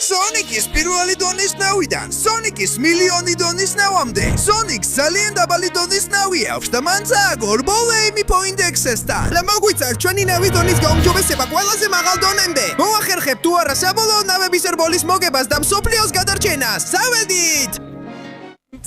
სონიკის პირველი დონის ნავიდან სონიკის მილიონი დონის ნავამდე სონიკს ძალიან დაბალი დონის ნავი აქვს და მან წააგო რბოლ ეიმი პოინდექსესთან და მოგვიწევს ჩვენი ნავის დონის გაუმჯობესება ყველაზე მაღალ დონემდე მოახერხებთ თუ არა საბოლოო ნავების რბოლის მოგებას და მსოფლიოს გადარჩენას წავედით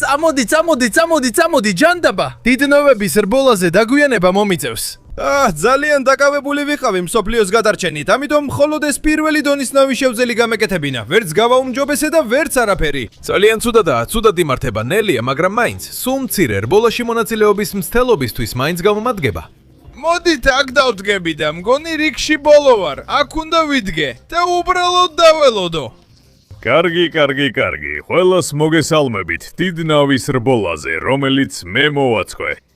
წამოდი ჯანდაბა დიდ ნავების რბოლაზე დაგვიანება მომიწევს ძალიან დაკავებული ვიყავი მსოფლიოს გადარჩენით, ამიტომ მხოლოდ ეს პირველი დონის ნავი შევძელი გამეკეთებინა. ვერც გავაუმჯობესე და ვერც არაფერი. ძალიან ცუდად იმართება ნელია, მაგრამ მაინც სულ მცირე რბოლაში მონაწილეობის მცდელობისთვის მაინც გამომადგება. მოდით აქ დავდგები და მგონი რიგში ბოლო ვარ. აქ უნდა ვიდგე და უბრალოდ დაველოდო. კარგი. ყველას მოგესალმებით დიდ ნავის რბოლაზე, რომელიც მე მოვაწყე.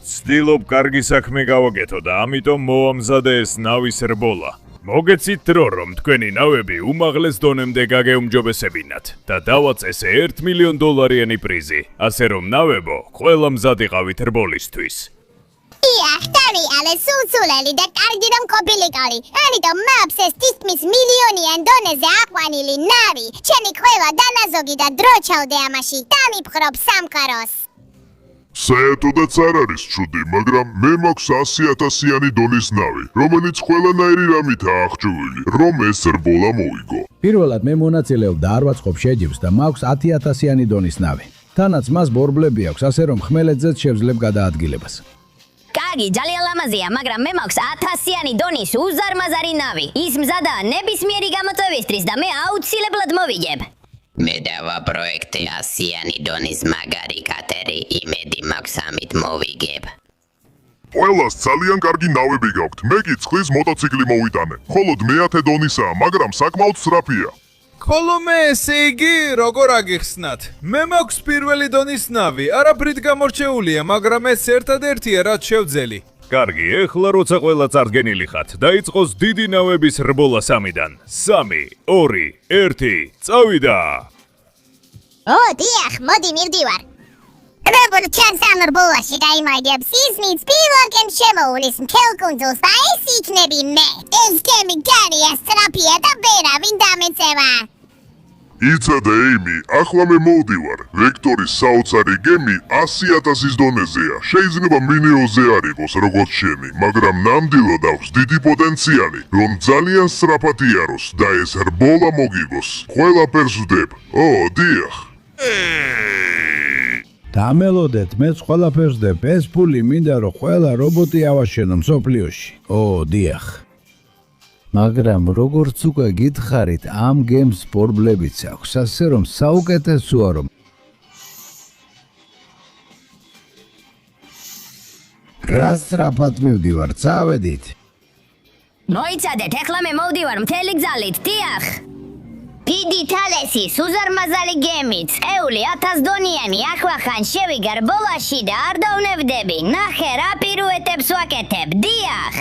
ვცდილობ კარგი საქმე გავაკეთო და ამიტომ მოვამზადე ეს ნავის რბოლა. მოგეცით რომ თქვენი ნავები უმაღლეს დონემდე გაგეუმჯობესებინათ და დავაწესე $1 მილიონ პრიზი, ასე რომ ნავებო, ყველა მზად იყავით რბოლისთვის. დიახ, დავიალე სულსულელი და კარგი რომ ყოფილიყავი. ამიტომ მაქვს ეს თითქმის მილიონიან დონეზე აყვანილი ნავი. ჩემი ყველა დანაზოგი და დრო ჩავდე ამაში. დამიფხრობ სამყაროს. საერთოდაც არ არის ჩუდი, მაგრამ მე მაქვს 100,000-იანი დონის ნავი, რომელიც ყველანაირი რამითაა აღჭურვილი, რომ ეს რბოლა მოიგო. პირველად მე მონაწილეობ და არ ვაწყობ შეჯიბს და მაქვს 10,000-იანი დონის ნავი. თანაც მას ბორბლები აქვს, ასე რომ ხმელეთზეც შევძლებ გადაადგილებას. კარგი, ძალიან ლამაზია, მაგრამ მე მაქვს 1000-იანი დონის უზარმაზარი ნავი. ის მზადაა ნებისმიერი გამოწვევისთვის და მე აუცილებლად მოვიგებ. მე დავაპროექტე 100-იანი დონის მაგარი კატერი, იმედი მაქვს ამით მოვიგებ. ყველას ძალიან კარგი ნავები გაქვთ. მე კი ცხლის მოტოციკლი მოვიტანე. მხოლოდ მე-10 დონისაა, მაგრამ საკმაოდ სწრაფია. ხოლო მე ესე იგი როგორ აგიხსნათ? მე მაქვს პირველი დონის ნავი, არაფრით გამორჩეულია, მაგრამ ეს ერთადერთია, რაც შევძელი. კარგი, ეხლა როცა ყველა წარდგენილი ხართ, დაიწყოს დიდი ნავების რბოლა 3-დან. 3, 2, 1, წავიდა! დიახ, მოდი მივდივარ. როგორც ჩანს ამ რბოლაში გაიმარჯვებს, ისმის პირველკენ შემოულის მთელ კუნძულს და ეს იქნები მე. ეს გემი გარია, სწრაფია და ვერავინ დამეწევა. იცადე ეიმი, ახლა მე მოვდივარ. ვექტორის საოცარი გემი 100,000-ის დონეზეა. შეიძლება მინიოზე არ იყოს როგორც შენი, მაგრამ ნამდვილად აქვს დიდი პოტენციალი, რომ ძალიან სწრაფად იაროს და ეს რბოლა მოგიგოს. ყველაფერს ვდებ. დიახ. დამელოდეთ, მეც ყველაფერს ვდებ. ეს ფული მინდა რომ ყველა რობოტი ავაშენო მსოფლიოში. დიახ. მაგრამ როგორც უკვე გითხარით, ამ გემს ბორბლებიც აქვს, ასე რომ საუკეთესოა რომ რა სწრაფად მივდივარ, წავედით. მოიცადეთ, ეხლა მე მოვდივარ მთელი გზალით, დიახ. დიდი თალესი, უზარმაზარი გემი, წეული 1000 დონიანი, ახლახან შევიგა რბოლაში და არ დავნებდები. ნახე რა პირუეტებს ვაკეთებ, დიახ.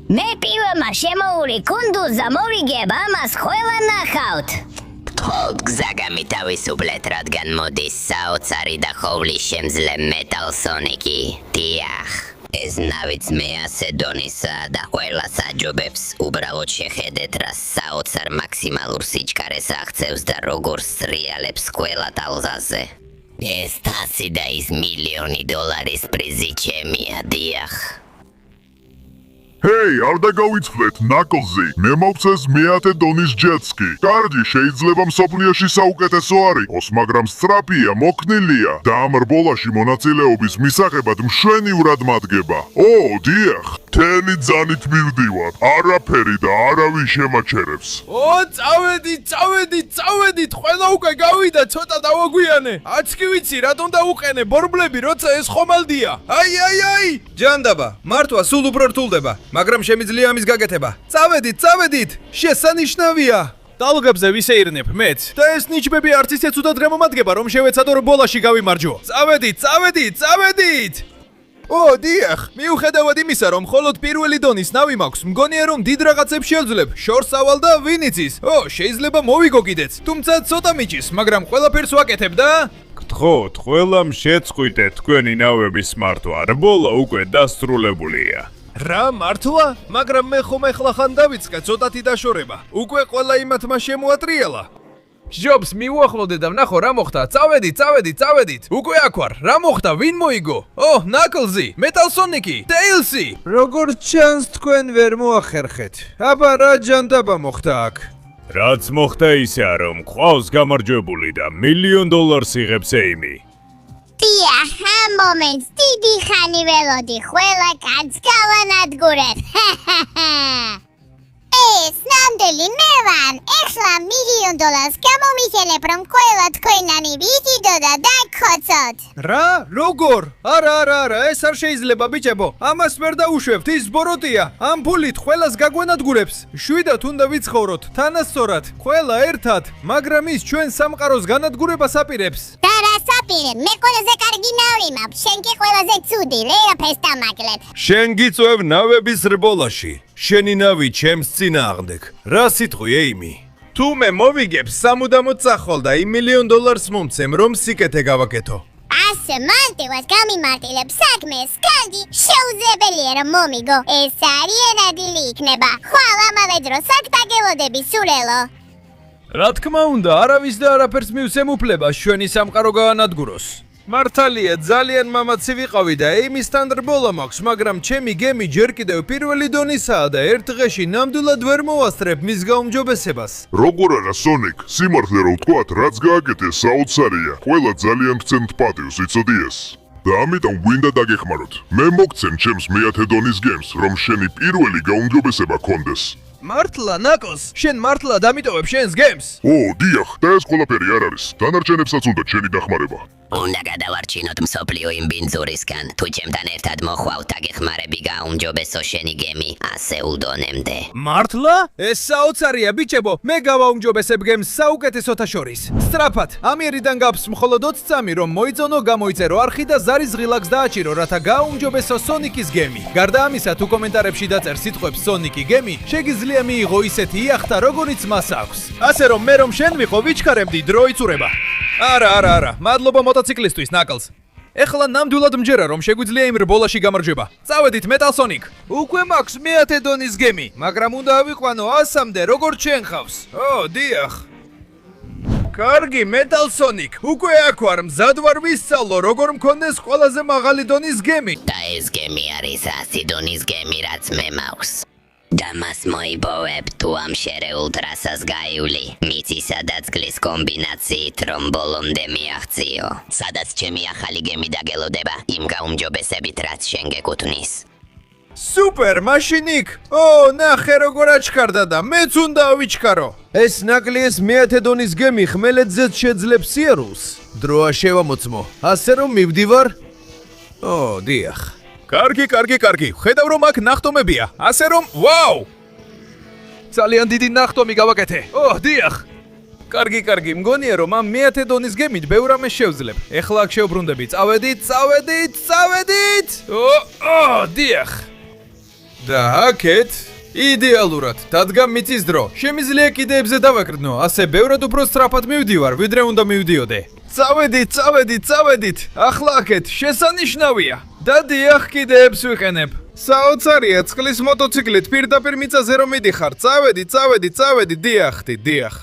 მე პირველმა შემოული კუნძულზა მოვიგებ, ამას ყველა ნახავთ. მხოლოდ გზა გამითავისუფლეთ, რადგან მოდის საოცარი და ხოვლის შემძლე მეტალ სონიკი. დიახ. ეს ნავიც მე-100 დონისაა და ყველას აჯობებს. უბრალოდ შეხედეთ, რა საოცარ მაქსიმალურ სიჩქარეს აღწევს და როგორ სრიალებს ყველა ტალღაზე. ეს 100 და ის $1,000,000 პრიზი ჩემია, დიახ. ჰეი, არ დაგავიწყდეთ, ნაკლზი. მე მაქვს ეს მე-10 დონის ჯეტსკი. კარგი, შეიძლება მსოფლიოში საუკეთესო არ იყოს, მაგრამ სწრაფია, მოქნილია და ამ რბოლაში მონაწილეობის მისაღებად მშვენივრად მადგება. დიახ, თელი ძალით მივდივარ. არაფერი და არავინ შემაჩერებს. წავედით, ყველა უკვე გავიდა, ცოტა დავაგვიანე. არც კი ვიცი, რატომ დავუყენე ბორბლები, როცა ეს ხომალდია. აი! ჯანდაბა, მართვა სულ უფრო რთულდება. მაგრამ შემიძლია ამის გაკეთება. წავედით, შესანიშნავია. ტალღებზე ვისეირნებ მეც და ეს ნიჩბები არც ისე ცუდად გამომადგება, რომ შევეცადო რბოლაში გავიმარჯვო. წავედით! დიახ, მიუხედავად იმისა, რომ მხოლოდ პირველი დონის ნავი მაქვს, მგონია რომ დიდ რაღაცებს შევძლებ. შორს ავალ და ვინ იცის? შეიძლება მოვიგო კიდეც. თუმცა ცოტა მიჭის, მაგრამ ყველაფერს ვაკეთებ და გთხოვთ, ყველამ შეწყვიტეთ თქვენი ნავების მართვა. რბოლა უკვე დასრულებულია. რა მართლა? მაგრამ მე ხომ ეხლა ხან დავიწყე, ცოტათი დაშორება. უკვე ყველა იმათმა შემოატრიალა. ჯობს მიუახლოვდე და ვნახო რა მოხდა. წავედით. უკვე აქ ვარ. რა მოხდა? ვინ მოიგო? ნაკლზი, მეტალ სონიკი, ტეილსი. როგორც ჩანს თქვენ ვერ მოახერხეთ. აბა რა ჯანდაბა მოხდა აქ? რაც მოხდა ისეა, რომ ყავს გამარჯვებული და $1,000,000 იღებს ეიმი. დიახ, ამ მომენტს დიდი ხანი ველოდი, ყველა კაცს გავანადგურებ. ეს ნამდვილი მე ვარ. ეხლა $1,000,000 გამომიხელებ, რომ ყველა თქვენანი ვიდიდო და დაგხოცოთ. რა? როგორ? არა, ეს არ შეიძლება ბიჭებო. ამას ვერ დაუშვებთ, ის ბოროტია. ამ ფულით ყველას გაგვენადგურებს. შვიდად უნდა ვიცხოვროთ, თანასწორად, ყველა ერთად, მაგრამ ის ჩვენ სამყაროს განადგურებას აპირებს. და რა საპირე, მე ყველაზე კარგი ნავი მაქვს, შენ კი ყველაზე ცუდი, რეაფეს დამაკლებ. შენ გიწევ ნავების რბოლაში. შენი ნავი ჩემს წინააღმდეგ. რა სიტყვი, ეიმი? თუ მე მოვიგებ, სამუდამოდ წახვალ და იმ $1,000,000 მომცემ, რომ სიკეთე გავაკეთო. ასე მარტივად გამიმარტილებ საქმეს, კარგი, შეუძლებელია რომ მომიგო. ეს არიან ადგილი იქნება. ხვალ ამავე დროს აქ დაგელოდები სულელო. რა თქმა უნდა, არავის და არაფერს მივცემ უფლებას ჩვენი სამყარო გაანადგუროს. მართალია, ძალიან მამაცი ვიყავი და ეიმისთან რბოლა მაქვს, მაგრამ ჩემი გემი ჯერ კიდევ პირველი დონისაა და ერთ დღეში ნამდვილად ვერ მოვასწრებ მის გაუმჯობესებას. როგორ არა, სონიკ, სიმართლე რო ვთქვათ, რაც გააკეთეს საოცარია. ყველა ძალიან გცემთ პატივს, იცოდი ეს? და ამიტომ გვინდა დაგეხმაროთ. მე მოგცემ ჩემს მეათე დონის გემს, რომ შენი პირველი გაუმჯობესება გქონდეს. მართლა, ნაკოს, შენ მართლა დამიტოვებ შენს გემს? დიახ, და ეს ყველაფერი არ არის. დანარჩენებსაც უნდა შენი დახმარება. უნდა გადავარჩინოთ მსოფლიო იმ ბინძურისგან. თუ ჩემთან ერთად მოხვავ, დაგეხმარები გაუმჯობესო შენი გემი ასეულ დონემდე. მართლა? ეს საოცარია, ბიჭებო, მე გავაუმჯობესებ გემს საუკეთესოთა შორის. სწრაფად, ამიერიდან გაქვს მხოლოდ 20 წამი, რომ მოიწონო, გამოიწერო არხი და ზარის ღილაკს დააჭირო, რათა გააუმჯობესო სონიკის გემი. გარდა ამისა, თუ კომენტარებში დაწერ სიტყვებს სონიკი გემი, შეგიძლია მიიღო ისეთი იახტა, როგორიც მას აქვს. ასე რომ მე რომ შენ ვიყო, ვიჩქარებდი, დრო იწურება. არა, მადლობა მოტოციკლისტვის, ნაკლს. ეხლა ნამდვილად მჯერა, რომ შეგვიძლია იმ რბოლაში გამარჯვება. წავედით, მეტალ სონიკ. უკვე მაქვს მეათე დონის გემი, მაგრამ უნდა ავიყვანო 100-მდე, როგორც შენ ხავს. დიახ. კარგი, მეტალ სონიკ, უკვე აქ ვარ, მზად ვარ ვისწავლო, როგორ მქონდეს ყველაზე მაღალი დონის გემი. და ეს გემი არის 100 დონის გემი, რაც მე მაქვს. და მას მოიპოვებ თუ ამ შერეულ ტრასას გაივლი, მიწი სადაც გლის კომბინაციით, რომ ბოლომდე მიაღწიო. სადაც ჩემი ახალი გემი დაგელოდება, იმ გაუმჯობესებით, რაც შენ გეკუთვნის. სუპერ, მაშინ იქ. ნახე როგორ აჩქარდა და მეც უნდა ავიჩქარო. ეს ნაკლი ეს მეათე დონის გემი ხმელეთზეც შეძლებს სიარულს. დროა შევამოწმო. ასე რომ მივდივარ? დიახ. კარგი. ხედავ რომ აქ ნახტომებია. ასე რომ, ვაუ! ძალიან დიდი ნახტომი გავაკეთე. დიახ. კარგი, მგონია რომ ამ მეათე დონის გემით ბევრ ამას შევძლებ. ეხლა აქ შევბრუნდები. წავედით. დიახ. და აქეთ იდეალურად დადგა მიწის დრო. შემიძლია კიდეებზე დავაკრდნო, ასე ბევრად უფრო სწრაფად მივდივარ, ვიდრე უნდა მივდიოდე. წავედით. ახლა აქეთ შესანიშნავია. და დიახ, კიდეებს ვიყენებ. საოცარია, წყლის მოტოციკლით პირდაპირ მიწაზე რომ მიდიხარ. წავედი, დიახ.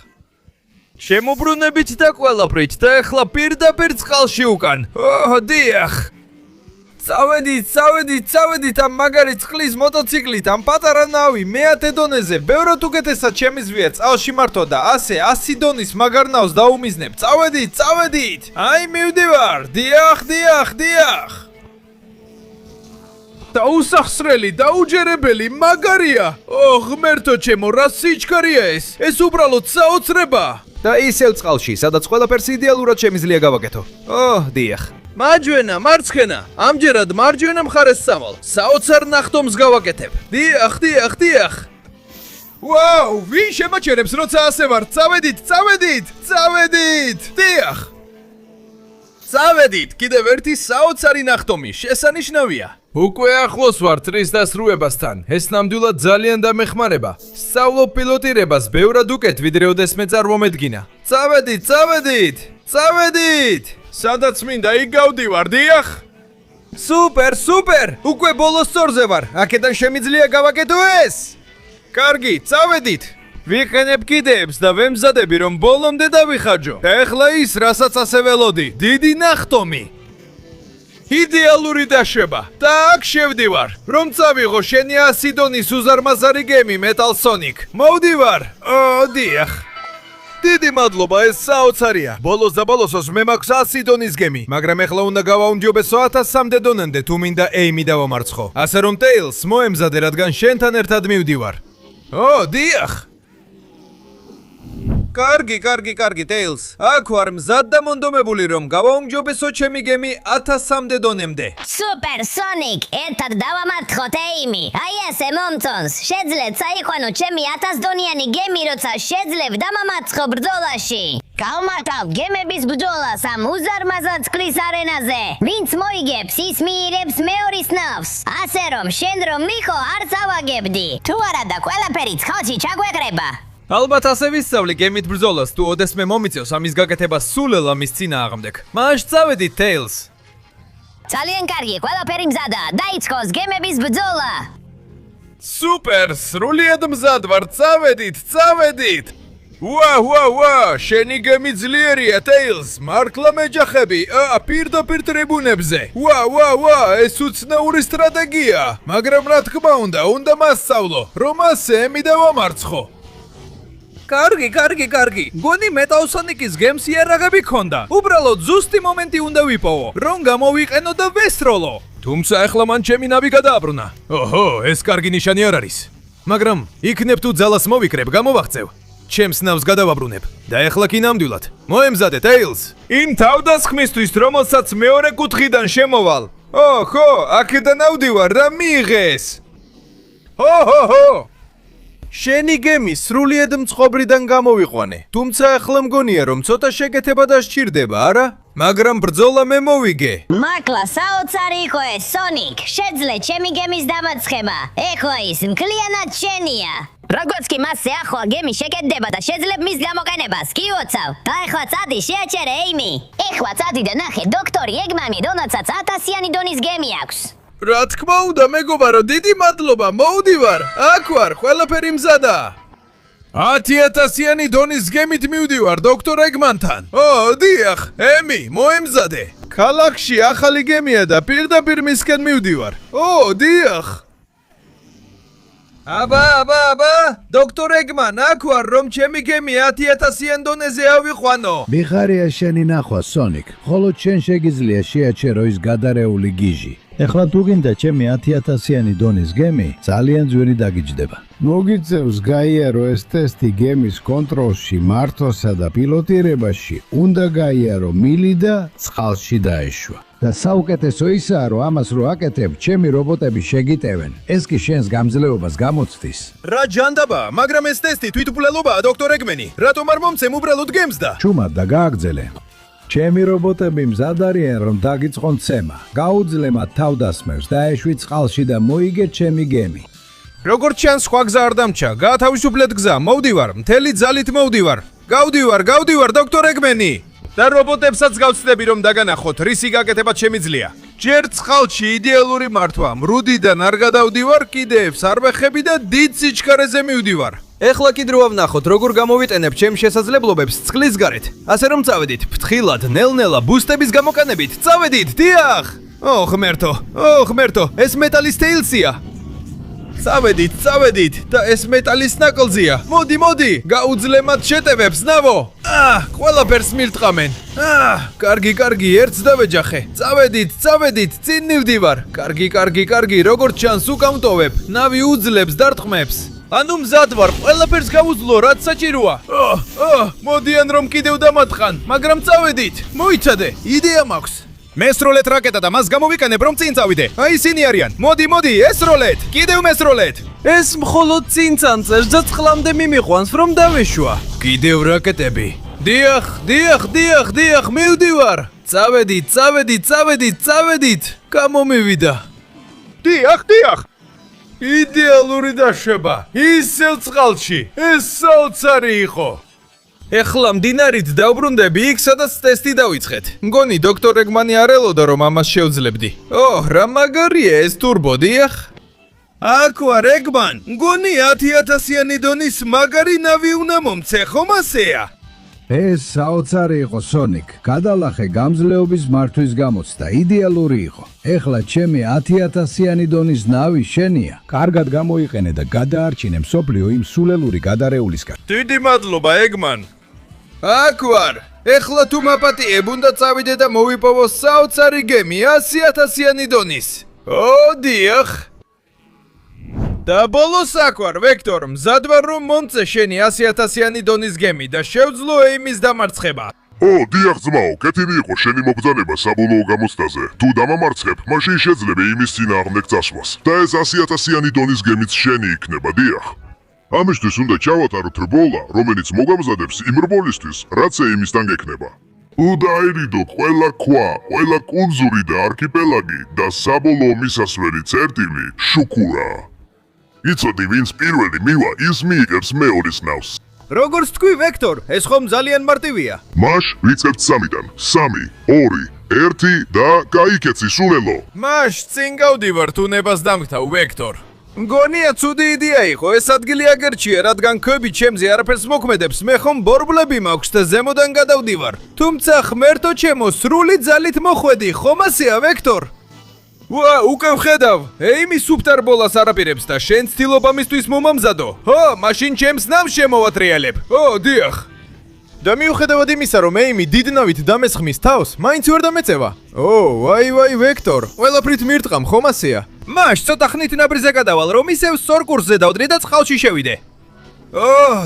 შემოbrunებით და ყველაფრით და ახლა პირდაპირ წყალში უკან. დიახ. წავედით ამ მაგარი წყლის მოტოციკლით, ამ პატარა ნავი, მეათე დონეზე, ბევრად უკეთესად შემიზვია წყალში მართო და ასე 100 დონის მაგარ ნავს დაუმიზნებ. წავედით. აი მივდივარ. დიახ. დაუსახსრელი, დაუჯერებელი, მაგარია. ღმერთო ჩემო, რა სიჩქარია ეს? ეს უბრალოდ საოცრებაა. და ისევ წყალში, სადაც ყველაფერს იდეალურად შემიძლია გავაკეთო. დიახ. მარჯვენა, მარცხენა, ამჯერად მარჯვენა მხარეს სავალ. საოცარ ნახტომს გავაკეთებ. დიახ. ვაუ, ვინ შემაჩერებს, როცა ასე ვარ? წავედით. დიახ. წავედით, კიდევ ერთი საოცარი ნახტომი, შესანიშნავია. უკვე ახლოს ვარ წრის დასრულებასთან. ეს ნამდვილად ძალიან დამეხმარება. სწავლობ პილოტირებას ბევრად უკეთ, ვიდრე ოდესმე წარმომედგინა. წავედით. სადაც მინდა იქ გავდივარ, დიახ. სუპერ. უკვე ბოლოს სწორზე ვარ. აქედან შემიძლია გავაკეთო ეს. კარგი, წავედით. ვიყენებ კიდეებს და ვემზადები რომ ბოლომდე დავიხარჯო. და ეხლა ის, რასაც ასე ველოდი, დიდი ნახტომი. იდეალური დაშვება. და აქ შევდივარ, რომ წავიღო შენი 100 დონის უზარმაზარი გემი Metal Sonic. მოვდივარ. დიახ. დიდი მადლობა, ეს საოცარია. ბოლოს და ბოლოსოს მე მაქვს 100 დონის გემი, მაგრამ ეხლა უნდა გავაუნჯობესო 1000-მდე დონამდე თუ მინდა ეიმი დავამარცხო. ასე რომ Tails, მოემზადე, რადგან შენთან ერთად მივდივარ. დიახ. კარგი, Tails. აქ ვარ მზად და მონდომებული, რომ გავაუმჯობესო ჩემი გემი 1000-მდე დონემდე. Super Sonic, ერთად დავამარცხოთ ეიმი. აი ესე მომწონს. შეძლებ წაიყვანო ჩემი 1000 დონიანი გემი, როცა შეძლებ დამამარცხო ბრძოლაში. გავმართავ გემების ბრძოლას ამ უზარმაზარ წყლის არენაზე. ვინც მოიგებს, ის მიირებს მეორის ნავს. ასე რომ შენ რომ მიხო, არც ავაგებდი. თუ არა და ყველაფერი ცხალში ჩაგვეყრება. ალბათ ასე ვისწავლი გემით ბრძოლას, თუ ოდესმე მომიწევს ამის გაკეთება სულა მის წინააღმდეგ. მაშ წავედით Tails. ძალიან კარგი, ყველაფერი მზადაა. დაიწყოს გემების ბრძოლა. სუპერ, სრულიად მზად ვარ, წავედით. ვა, შენი გემი ძლიერია Tails, მართლა მეჯახები, პირდაპირ ტრიბუნებზე. ვა, ეს უცნაური სტრატეგია, მაგრამ რა თქმა უნდა მასწავლო, რომ ასე ემი დავამარცხო. კარგი. გონი Metal Sonic-ის გემს იარაღები ქონდა. უბრალოდ ზუსტი მომენტი უნდა ვიპოვო, რომ გამოვიყენო და ვესროლო. თუმცა ეხლა მან ჩემი ნავი გადააბრუნა. ეს კარგი ნიშანი არ არის. მაგრამ იქნებ თუ ძალას მოვიკრებ, გამოვაღწევ. ჩემს ნავს გადავაბრუნებ და ეხლა კი ნამდვილად. მოემზადე Tails. იმ თავდასხმისთვის, რომელსაც მეორე კუთხიდან შემოვალ. ხო, აქედან ავდივარ, რა მიიღეს? ჰო. შენი გემი სრულიად მწყობრიდან გამოვიყვანე. თუმცა ახლა მგონია რომ ცოტა შეკეთება დასჭირდება, არა? მაგრამ ბრძოლა მე მოვიგე. მართლა საოცარი იყო ეს Sonic. შეძლე ჩემი გემის დამარცხება. ეხლა ის მთლიანად შენია. როგორც კი მასზე ახლა გემი შეკეთდება და შეძლებ მის გამოყენებას, კი უცავ. და ეხლა წადი შეაჩერე ეიმი. ეხლა წადი და ნახე დოქტორი ეგმანი, რომელსაც 1000-იანი დონის გემი აქვს. რა თქმა უნდა, მეგობარო, დიდი მადლობა, მოვდივარ. აქ ვარ, ყველაფერი მზადაა. 10,000-იანი დონის გემით მივდივარ დოქტორ ეგმანთან. დიახ, ემი, მოემზადე. ქალაქში ახალი გემია და პირდაპირ მისკენ მივდივარ. დიახ. აბა, დოქტორ ეგმან, აქ ვარ, რომ ჩემი გემი 10,000-იან დონეზე ავიყვანო. მიხარია შენი ნახვა, Sonic. ხოლო შენ შეგიძლია შეაჩერო ის გადარეული გიჟი. ეხლა თუ გინდა ჩემი 10,000-იანი დონის გემი, ძალიან ძვირი დაგიჯდება. მოგიწევს გაიარო ეს ტესტი გემის კონტროლში, მართვასა და პილოტირებაში, უნდა გაიარო მილი და წყალში დაეშვა. და საუკეთესო ისაა, რომ ამას რო აკეთებ, ჩემი რობოტები შეგიტევენ. ეს კი შენს გამძლეობას გამოცდის. რა ჯანდაბა, მაგრამ ეს ტესტი თვითმფლელობაა, დოქტორ ეგმენი. რატომ არ მომცემ უბრალოდ გემს და? ჩუმად და გააგრძელე. ჩემი რობოტები მზად არიან, რომ დაგიწყონ ცემა. გაუძლე მათ თავდასხმებს, დაეშვი წყალში და მოიგე ჩემი გემი. როგორც ჩანს, სხვა გზა არ დამჩა. გაათავისუფლეთ გზა, მოვდივარ, მთელი ძალით მოვდივარ. გავდივარ, დოქტორ ეგმენი. და რობოტებსაც გავცდები, რომ დაგანახოთ, რისი გაკეთებაც შემიძლია. ჯერ წყალში იდეალური მართვა, მრუდიდან არ გადავდივარ, კიდეებს არ ვეხები და დიდ სიჩქარეზე მივდივარ. ეხლა კი დროა ვნახოთ, როგორ გამოვიტენებ ჩემს შესაძლებლობებს წყლის გარეთ. ასე რომ წავედით, ფრთხილად, ნელ-ნელა ბუსტების გამოყენებით. წავედით, დიახ! ღმერთო, ეს მეტალის Tails-ია. წავედით და ეს მეტალის ნაკლზია. მოდი, გაუძლე მათ შეტევებს, ნავო. ყველაფერს მირტყამენ. კარგი, ერთს დავეჯახე. წავედით, წინ მივდივარ. კარგი, როგორც ჩანს უკამტოვებ. ნავი უძლებს დარტყმებს. ანუ მზად ვარ, ყველაფერს გავუძლო, რაც საჭიროა. მოდიან რომ კიდევ დამატყან, მაგრამ წავედით. მოიცადე, იდეა მაქვს. მესროლეთ რაკეტა და მას გამოვიყენებ, რომ წინ წავიდე. აი ისინი არიან. მოდი, ესროლეთ. კიდევ მესროლეთ. ეს მხოლოდ წინ წამწევს და წყლამდე მიმიყვანს, რომ დავეშვა. კიდევ რაკეტები. დიახ, მივდივარ. წავედით. გამომივიდა. დიახ. იდეალური დაშვება. ისევ წყალში. ეს საოცარი იყო. ეხლა მდინარით დავბრუნდები იქ, სადაც ტესტი დავიწყეთ. მგონი დოქტორ ეგმანი არ ელოდა, რომ ამას შევძლებდი. რა მაგარია ეს ტურბო, დიახ? აქ ვარ ეგმან, მგონი 10,000-იანი დონის მაგარი ნავი უნდა მომცე, ხომ ასეა? ეს საოცარი იყო სონიკ. გადალახე გამძლეობის მართვის გამოცდა, იდეალური იყო. ეხლა ჩემი 10,000-იანი დონის ნავი შენია. კარგად გამოიყენე და გადაარჩინე მსოფლიო იმ სულელური გადარეულისგან. დიდი მადლობა ეგმან. აქ ვარ. ეხლა თუ მაპატიებ უნდა წავიდე და მოვიპოვო საოცარი გემი 100,000-იანი დონის. დიახ. და ბოლოს აქ ვარ, ვექტორ, მზად ვარ რომ მომწე შენი 100,000-იანი დონის გემი და შევძლო ეიმის დამარცხება. დიახ ძმაო, კეთილი იყო შენი მობრძანება საბოლოო გამოცდაზე. თუ დამამარცხებ, მაშინ შეძლებ იმის წინააღმდეგ წასვლას. და ეს 100,000-იანი დონის გემიც შენი იქნება, დიახ. ამისთვის უნდა ჩავატაროთ რბოლა, რომელიც მოგამზადებს იმ რბოლისთვის, რაც ეიმისთან გექნება. უდაირიდოთ ყველა ქვა, ყველა კუნძული და არქიპელაგი და საბოლოო მისასვლელი წერტილი შუქურა. იცოდი, ვინც პირველი მივა, ის მიიღებს მეორის ნავს. როგორც თქვი, ვექტორ, ეს ხომ ძალიან მარტივია. მაშ ვიწყებთ 3-დან. 3, 2, 1 და გაიქეცი სულელო. მაშ წინ გავდივარ თუ ნებას დამგთავ, ვექტორ. მგონია ცუდი იდეა იყო, ეს ადგილი აგერჩია, რადგან ქვები ჩემზე არაფერს მოქმედებს, მე ხომ ბორბლები მაქვს და ზემოდან გადავდივარ. თუმცა ღმერთო ჩემო, სრული ძალით მოხვედი, ხომ ასეა, ვექტორ? უკვე ვხედავ, ეიმი სუფტარ ბოლას არაპირებს და შენ ცდილობ ამისთვის მომამზადო. მაშინ ჩემს ნავს შემოვატრიალებ. დიახ. და მიუხედავად იმისა, რომ ეიმი დიდ ნავით დამესხმის თავს, მაინც ვერ დამეწევა. ვაი, ვექტორ, ყველაფრით მირტყამ, ხომ ასეა? მაშ ცოტა ხნით ნაბრიზე გადავალ, რომ ისევ სორკურსზე დავდრე და წყალში შევიდე.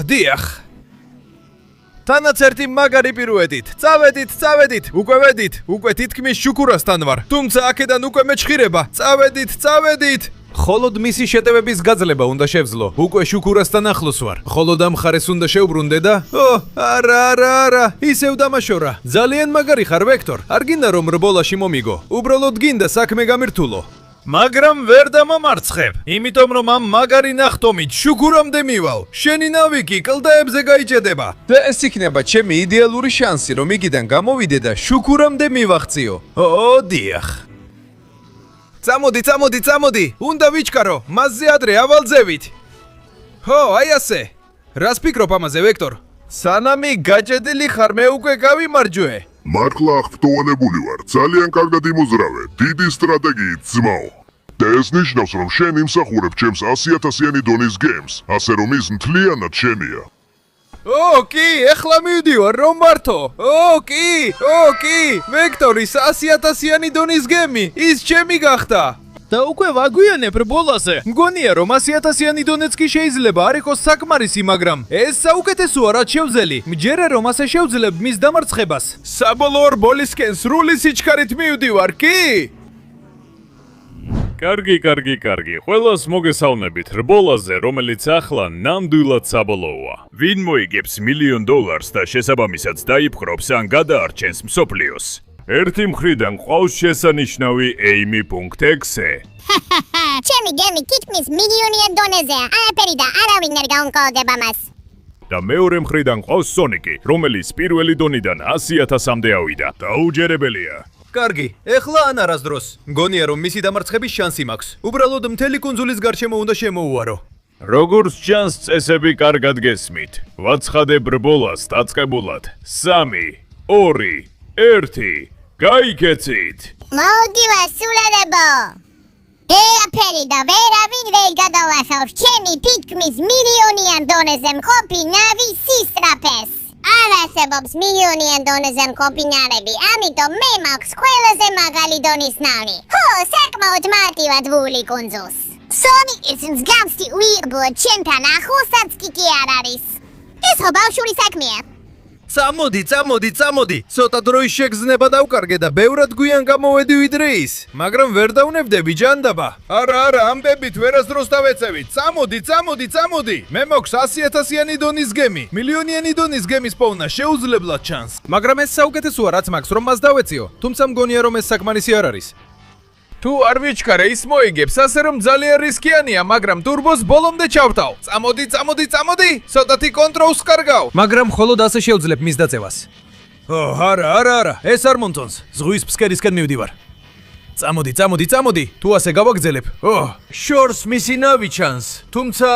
დიახ. თანაც ერთი მაგარი პირუეტით. წავედით, უკვე თითქმის შუქურასთან ვარ. თუმცა აქედან უკვე მეჩხირება. წავედით. холод მისი შეტევების გაძლება უნდა შევძლო. უკვე შუქურასთან ახლოს ვარ. холод ამ ხარეს უნდა შევბრუნდე და არა, ისევ დამაშორა. ძალიან მაგარი ხარ, ვექტორ. არ გინდა რომ რბოლაში მომიგო. უბრალოდ გინდა საქმე გამირთულო. მაგრამ ვერ დამამარცხებ, იმიტომ რომ ამ მაგარი ნახტომით შუქურამდე მივალ. შენი ნავი კი კლდეებზე გაიჭედება. და ეს იქნება ჩემი იდეალური შანსი, რომ იგიდან გამოვიდე და შუქურამდე მივახციო. დიახ. წამოდი, უნდა ვიჩქარო, მასზე ადრე ავალძევით. აი ასე. რას ფიქრობ ამაზე, ვექტორ? სანამი გაჭედილი ხარ, მე უკვე გავიმარჯვე. მართლა აღფრთოვანებული ვარ, ძალიან კარგად იმოზრავე, დიდი სტრატეგიით ძმაო. და ეს ნიშნავს, რომ შენ იმსახურებ ჩემს 100,000-იანი დონის გემს, ასე რომ ის მთლიანად შენია. კი, ეხლა მივდივარ, რომ მართო. კი, ვექტორის 100,000-იანი დონის გემი, ის ჩემი გახდა. და უკვე ვაგვიანებ რბოლაზე. მგონია, რომ 100,000-იანი დონეც კი შეიძლება არ იყოს საკმარისი, მაგრამ ეს საუკეთესოა, რაც შევძელი. მჯერე რომ ასე შევძლებ მის დამარცხებას. საბოლოო რბოლისკენ სრული სიჩქარით მივდივარ, კი? კარგი. ყველას მოგესალმებით რბოლაზე, რომელიც ახლა ნამდვილად საბოლოოა. ვინ მოიგებს $1,000,000 და შესაბამისად დაიპყრობს ან გადაარჩენს მსოფლიოს? ერთი მხრიდან ყავს შესანიშნავი aim.exe. ჩემი გემი თითქმის $1,000,000 დონეზეა. არაფერი და არავინ არ გაუმკლავდება მას. და მეორე მხრიდან ყავს სონიკი, რომელიც პირველი დონიდან 100,000-მდე ავიდა. დაუჯერებელია. კარგი, ეხლა ან არასდროს. მგონია რომ მისი დამარცხების შანსი მაქვს. უბრალოდ მთელი კუნძულის გარშემო უნდა შემოუვარო. როგორც ჩანს, წესები კარგად გესმით. ვაცხადებ რბოლას დაწყებულად. 3, 2, 1. გაიქეცით. მოვდივარ სულელებო. ვერაფერი და ვერავინ ვერ გადავასავს ჩემი თითქმის $1,000,000 დონეზე მყოფი ნავი სისწრაფეს. არ არსებობს $1,000,000 დონეზე მყოფი ნავები, ამიტომ მე მაქვს ყველაზე მაგარი დონის ნავი. საკმაოდ მარტივად კუნძულს. სონიკის მსგავსი უიღბლო ჩემთან ახლოსაც კი არ არის. ეს ბავშვური საქმეა. წამოდი, ცოტა დროის შეგზნება დავკარგე და ბევრად გვიან გამოვედი ვიდრე ის, მაგრამ ვერ დავნებდები ჯანდაბა. არა, ამბებით ვერასდროს დავეცევით. წამოდი. მე მოქვს 100,000-იანი დონის გემი. $1,000,000 დონის გემის პოვნა შეუძლებლად ჩანს. მაგრამ ეს საუკეთესოა, რაც მაქვს, რომ მას დავეციო. თუმცა მგონია, რომ ეს საკმარისი არ არის. თუ არ ვიჩქარე, ის მოიგებს, ასე რომ ძალიან რისკიანია, მაგრამ ტურბოს ბოლომდე ჩავთავ. წამოდი, ცოტათი კონტროლს კარგავ. მაგრამ მხოლოდ ასე შევძლებ მის დაწევას. არა, ეს არ მომწონს. ზღვის ფსკერისკენ მივდივარ. წამოდი, თუ ასე გავაგზელებ. შორს მისი ნავი ჩანს, თუმცა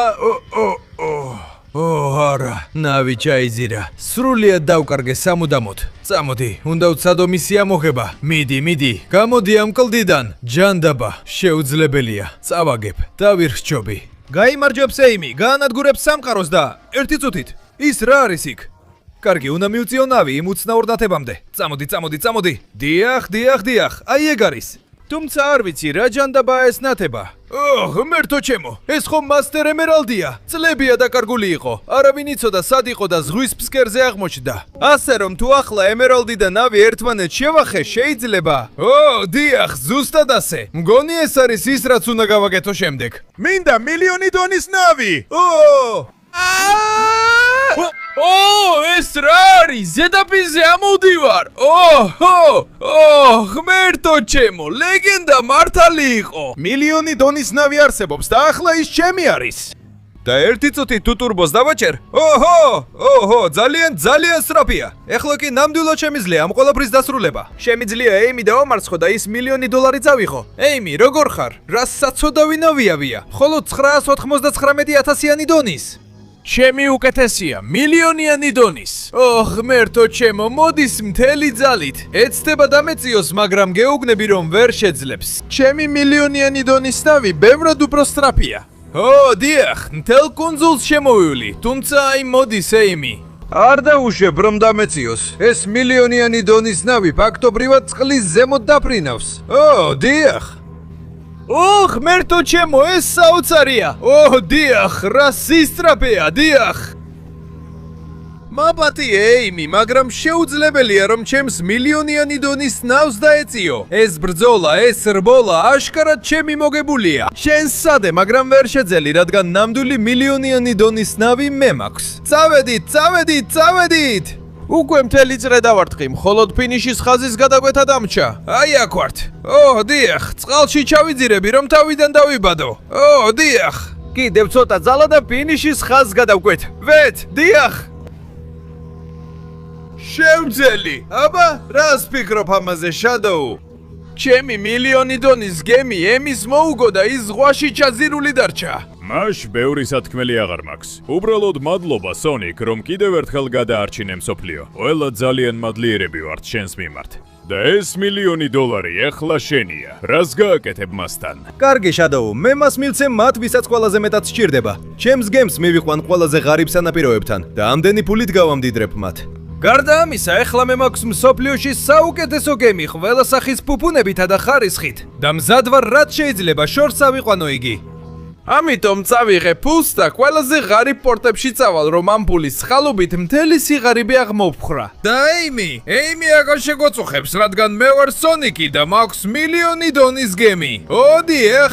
არა, ნავი ჩაიზირა. სრულიად დავკარგე სამუდამოდ. წამოდი, უნდა ვცადო მისი ამოღება. მიდი, გამოდი ამ კლდიდან. ჯანდაბა, შეუძლებელია. წავაგებ, დავირჩობი. გაიმარჯვებს ეიმი, გაანადგურებს სამყაროს და ერთი წუთით. ის რა არის იქ? კარგი, უნდა მივწიო ნავი იმ უცნაურ დათებამდე. წამოდი. დიახ, აი ეგ არის. თუმცა არ ვიცი რა ჯანდაბაა ეს ნათება. ღმერთო ჩემო, ეს ხომ მასტერ ემერალდია. წლებია დაკარგული იყო. არავინ იცოდა სად იყო და ზღვის ფსკერზე აღმოჩნდა. ასე რომ თუ ახლა ემერალდი და ნავი ერთმანეთს შევახე, შეიძლება? დიახ, ზუსტად ასე. მგონი ეს არის ის, რაც უნდა გავაკეთო შემდეგ. მინდა მილიონი დონის ნავი! ეს რა არის? ზედაპირზე ამოვდივარ. ღმერთო ჩემო, ლეგენდა მართალი იყო. მილიონი დონის ნავი არსებობს და ახლა ის ჩემი არის. და ერთი წუთი თუ ტურბოს დავაჭერ? ძალიან სწრაფია. ეხლა კი ნამდვილად შემიძლია ამ ყველაფრის დასრულება. შემიძლია ეიმი დავამარცხო და ის $1,000,000 წავიღო. ეიმი, როგორ ხარ? რა საცოდავი ნავიავია? ხოლო 999,000-იანი დონის. ჩემი უკეთესია, $1,000,000 დონის. ღმერთო ჩემო, მოდის მთელი ძალით. ეცდება დამეწიოს, მაგრამ გეუბნები რომ ვერ შეძლებს. ჩემი $1,000,000 დონის ნავი ბევრად უფრო სწრაფია. დიახ, მთელ კუნძულს შემოვივლი, თუმცა აი მოდის ეიმი. არ დაუშვებ რომ დამეწიოს. ეს $1,000,000 დონის ნავი ფაქტობრივად წყლის ზემოთ დაფრინავს. დიახ. ღმერთო ჩემო, ეს საოცარია. დიახ, რა სისწრაფეა, დიახ. მაპატი ეიმი, მაგრამ შეუძლებელია რომ ჩემს $1,000,000 დონის ნავს დაეწიო. ეს ბრძოლა, ეს რბოლა აშკარად ჩემი მოგებულია. შენ სადე, მაგრამ ვერ შეძელი, რადგან ნამდვილი $1,000,000 დონის ნავი მე მაქვს. წავედით! უკვე მთელი წრე დავარტყი, მხოლოდ ფინიშის ხაზის გადაკვეთა დამჭა. აი აქ ვართ. დიახ, წყალში ჩავიძირები რომ თავიდან დავიბადო. დიახ. კიდევ ცოტა ძალა და ფინიშის ხაზს გადავკვეთ. დიახ. შევძელი. აბა, რას ფიქრობ ამაზე, შადოუ? ჩემი $1,000,000 დონის გემი ემის მოუგო და ის ზღვაში ჩაზირული დარჩა. მაშ ბევრი სათქმელი აღარ მაქვს. უბრალოდ მადლობა, სონიკ, რომ კიდევ ერთხელ გადაარჩინე მსოფლიო. ყველა ძალიან მადლიერები ვართ შენს მიმართ. და ეს $1,000,000 ეხლა შენია. რას გააკეთებ მასთან? კარგი შადოუ, მე მას მივცემ მათ, ვისაც ყველაზე მეტად სჭირდება. ჩემს გემს მივიყვან ყველაზე ღარიბ სანაპიროებთან და ამდენი ფულით გავამდიდრებ მათ. გარდა ამისა, ეხლა მე მაქვს მსოფლიოში საუკეთესო გემი, ყველა სახის ფუფუნებითა და ხარისხით. და მზად ვარ, რაც შეიძლება შორს ავიყვანო იგი. ამიტომ წავიღე ფულს და ყველაზე ღარიბ პორტებში წავალ, რომ ამ ფულის წყალობით მთელი სიღარიბე აღმოვფხრა. და ეიმი აღარ შეგოწუხებს, რადგან მე ვარ სონიკი და მაქვს $1,000,000 დონის გემი. დიახ.